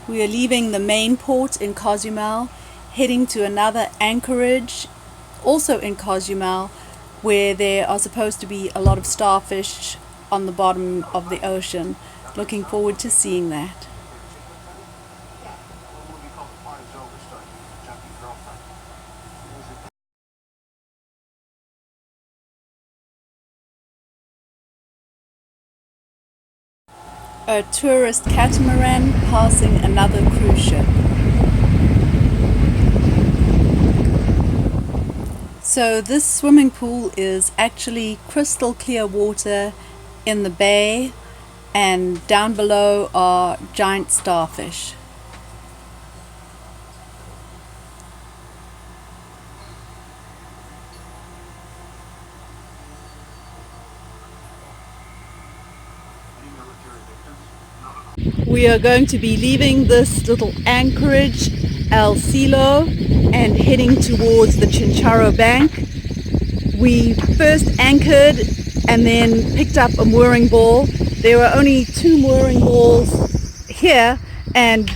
We are leaving the main port in Cozumel, heading to another anchorage, also in Cozumel, where there are supposed to be a lot of starfish on the bottom of the ocean. Looking forward to seeing that. A tourist catamaran passing another cruise ship. So this swimming pool is actually crystal clear water in the bay, and down below are giant starfish. We are going to be leaving this little anchorage, El Silo, and heading towards the Chinchorro Bank. We first anchored and then picked up a mooring ball. There were only 2 mooring balls here, and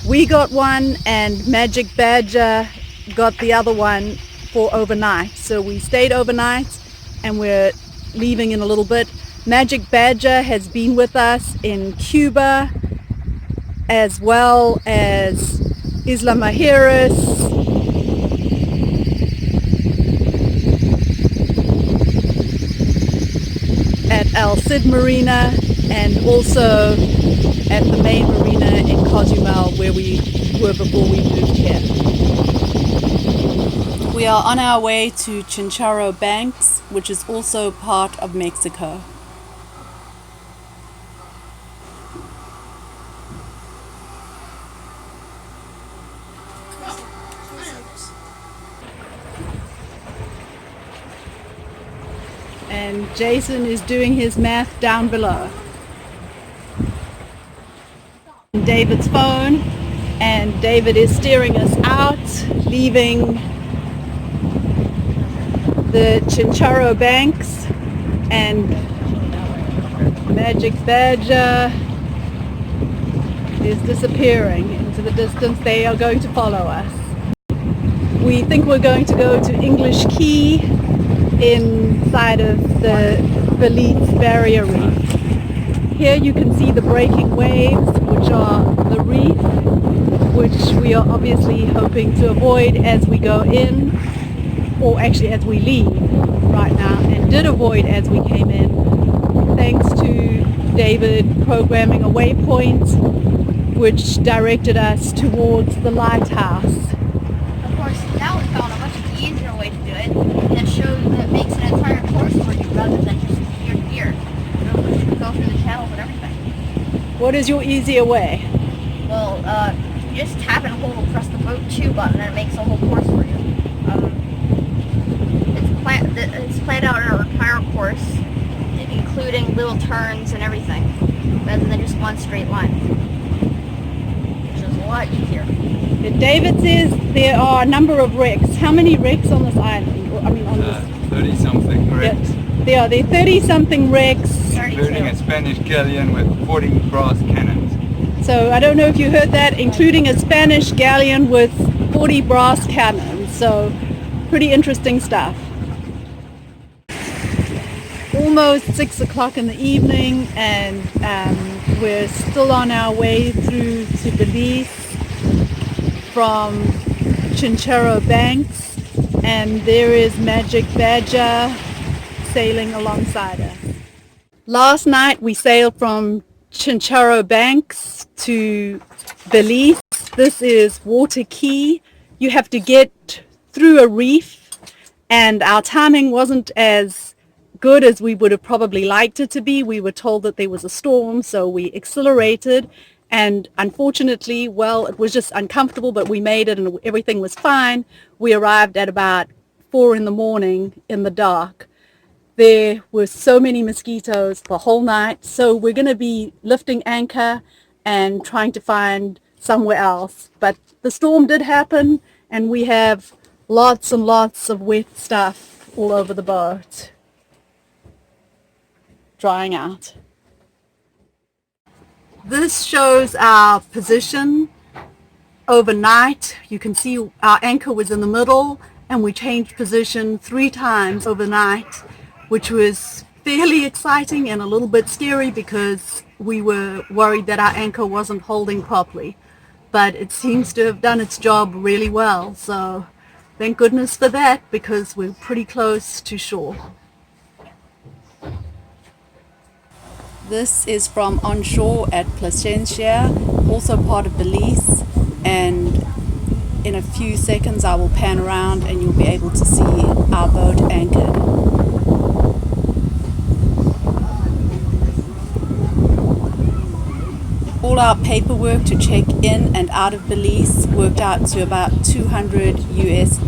we got one and Magic Badger got the other one for overnight. So we stayed overnight and we're leaving in a little bit. Magic Badger has been with us in Cuba, as well as Isla Mujeres, at El Cid Marina, and also at the main marina in Cozumel where we were before we moved here. We are on our way to Chinchorro Banks, which is also part of Mexico. And Jason is doing his math down below. David's phone, and David is steering us out, leaving the Chinchorro Banks, and Magic Badger is disappearing into the distance. They are going to follow us. We think we're going to go to English Key inside of the Belize barrier reef. Here you can see the breaking waves, which are the reef, which we are obviously hoping to avoid as we go in, or actually as we leave right now, and did avoid as we came in, thanks to David programming a waypoint which directed us towards the lighthouse. Of course, now we found a much easier way to do it that makes an entire course for you rather than just year to year. You go through the channels and everything. What is your easier way? Well, you just tap and hold, press the boat 2 button, and it makes a whole course for you. It's planned out in our entire course, including little turns and everything, rather than just one straight line, which is a lot easier. David says there are a number of wrecks. How many wrecks on this island? On this 30-something wrecks. There are 30-something wrecks. Including a Spanish galleon with 40 brass cannons. So I don't know if you heard that, including a Spanish galleon with 40 brass cannons. So pretty interesting stuff. Almost 6 o'clock in the evening, and we're still on our way through to Belize from Chinchorro Banks, and there is Magic Badger sailing alongside us. Last night we sailed from Chinchorro Banks to Belize. This is Water Key. You have to get through a reef, and our timing wasn't as good as we would have probably liked it to be. We were told that there was a storm, so we accelerated, and unfortunately, well, it was just uncomfortable, but we made it and everything was fine. We arrived at about 4 in the morning in the dark. There were so many mosquitoes the whole night, so we're going to be lifting anchor and trying to find somewhere else. But the storm did happen, and we have lots and lots of wet stuff all over the boat, drying out. This shows our position overnight. You can see our anchor was in the middle, and we changed position 3 times overnight, which was fairly exciting and a little bit scary because we were worried that our anchor wasn't holding properly. But it seems to have done its job really well, so thank goodness for that, because we're pretty close to shore. This is from onshore at Placencia, also part of Belize, and in a few seconds I will pan around and you'll be able to see our boat anchored. All our paperwork to check in and out of Belize worked out to about $200 US.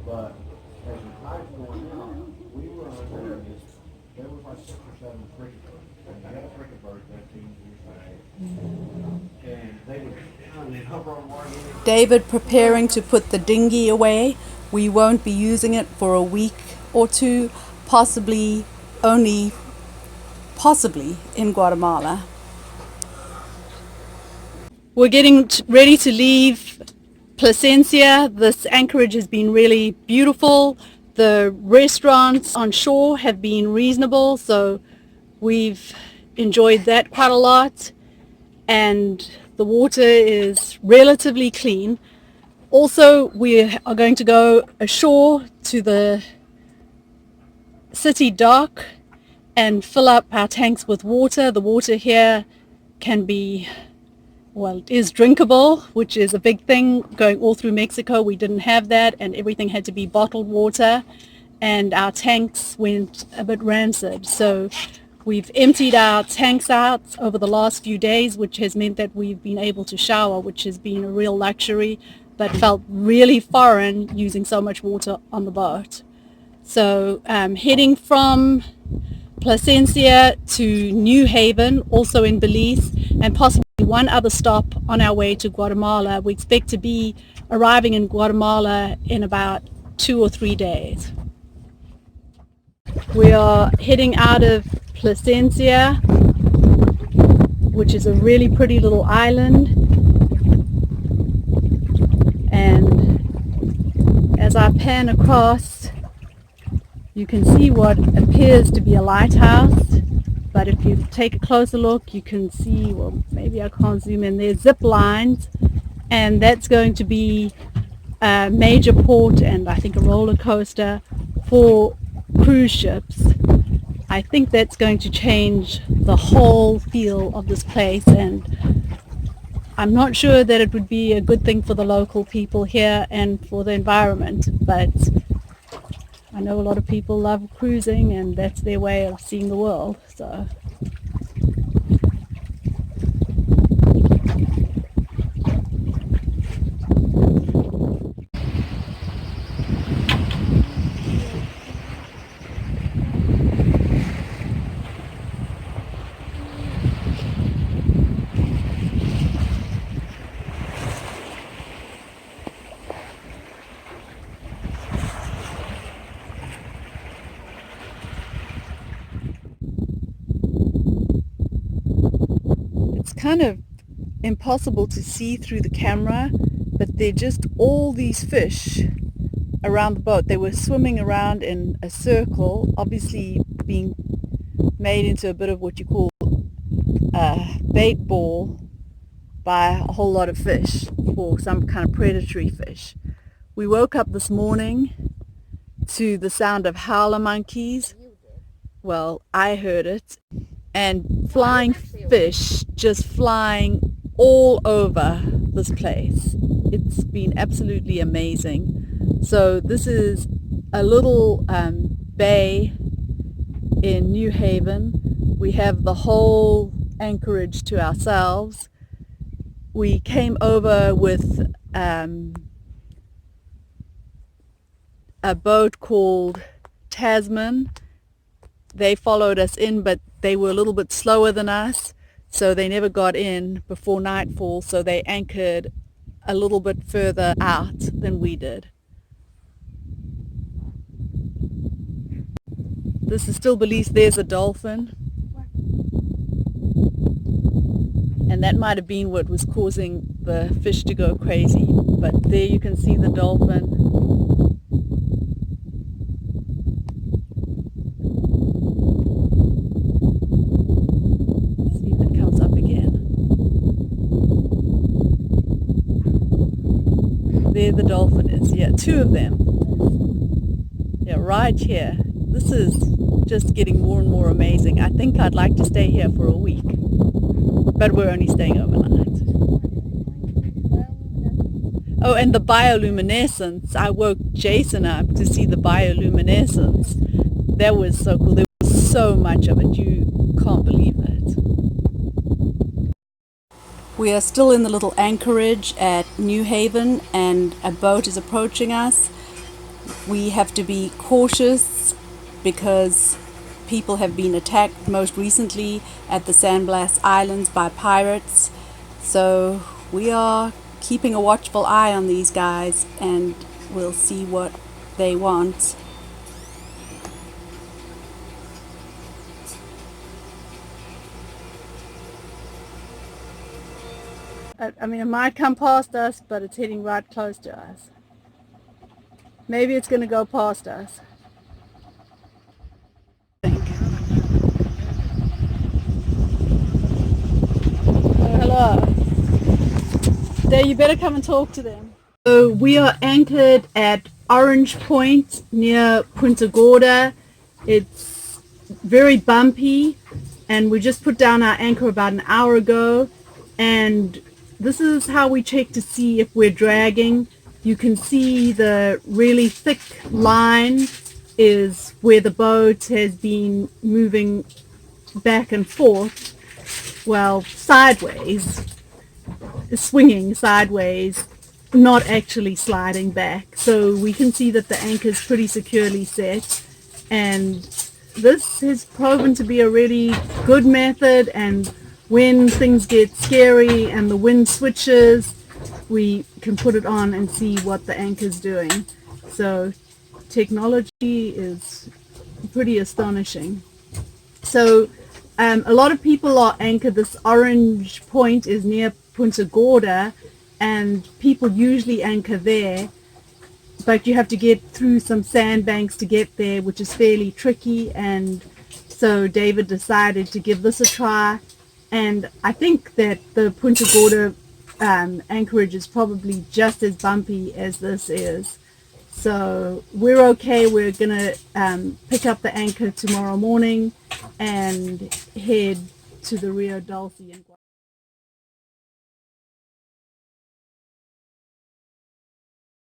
But as the tide's going out, we were under this, there was like 6 or 7 frigate birds. And you had a frigate bird that seems to be and they would kind of hover on water. David preparing to put the dinghy away. We won't be using it for a week or two, possibly in Guatemala. We're getting ready to leave Placencia. This anchorage has been really beautiful. The restaurants on shore have been reasonable, so we've enjoyed that quite a lot. And the water is relatively clean. Also, we are going to go ashore to the city dock and fill up our tanks with water. The water here can be, well, it is drinkable, which is a big thing. Going all through Mexico, we didn't have that, and everything had to be bottled water, and our tanks went a bit rancid. So we've emptied our tanks out over the last few days, which has meant that we've been able to shower, which has been a real luxury, but felt really foreign using so much water on the boat. So heading from Placencia to New Haven, also in Belize, and possibly one other stop on our way to Guatemala. We expect to be arriving in Guatemala in about 2 or 3 days. We are heading out of Placencia, which is a really pretty little island, and as I pan across, you can see what appears to be a lighthouse, but if you take a closer look, you can see, well, maybe I can't zoom in, there's zip lines, and that's going to be a major port and I think a roller coaster for cruise ships. I think that's going to change the whole feel of this place, and I'm not sure that it would be a good thing for the local people here and for the environment, but I know a lot of people love cruising and that's their way of seeing the world. So it's kind of impossible to see through the camera, but they're just all these fish around the boat. They were swimming around in a circle, obviously being made into a bit of what you call a bait ball by a whole lot of fish, or some kind of predatory fish. We woke up this morning to the sound of howler monkeys. Well, I heard it, and flying fish just flying all over this place. It's been absolutely amazing. So this is a little bay in New Haven. We have the whole anchorage to ourselves. We came over with a boat called Tasman. They followed us in, but they were a little bit slower than us, so they never got in before nightfall, so they anchored a little bit further out than we did. This is still Belize. There's a dolphin. And that might have been what was causing the fish to go crazy. But there you can see the dolphin. Let's see if it comes up again. There the dolphin is. Yeah, two of them. Yeah, right here. This is just getting more and more amazing. I think I'd like to stay here for a week. But we're only staying overnight. Oh, and the bioluminescence. I woke Jason up to see the bioluminescence. That was so cool. There was so much of it. You can't believe it. We are still in the little anchorage at New Haven, and a boat is approaching us. We have to be cautious because people have been attacked most recently at the Sandblast Islands by pirates. So we are keeping a watchful eye on these guys, and we'll see what they want. I mean, it might come past us, but it's heading right close to us. Maybe it's going to go past us. Hello. Dave, you better come and talk to them. So we are anchored at Orange Point near Punta Gorda. It's very bumpy, and we just put down our anchor about an hour ago, and this is how we check to see if we're dragging. You can see the really thick line is where the boat has been moving back and forth, well, sideways, swinging sideways, not actually sliding back. So we can see that the anchor is pretty securely set, and this has proven to be a really good method. And when things get scary and the wind switches, we can put it on and see what the anchor's doing. So technology is pretty astonishing. So a lot of people are anchored. This Orange Point is near Punta Gorda, and people usually anchor there, but you have to get through some sandbanks to get there, which is fairly tricky. And so David decided to give this a try, and I think that the Punta Gorda anchorage is probably just as bumpy as this is. So we're okay. We're gonna pick up the anchor tomorrow morning and head to the Rio Dulce.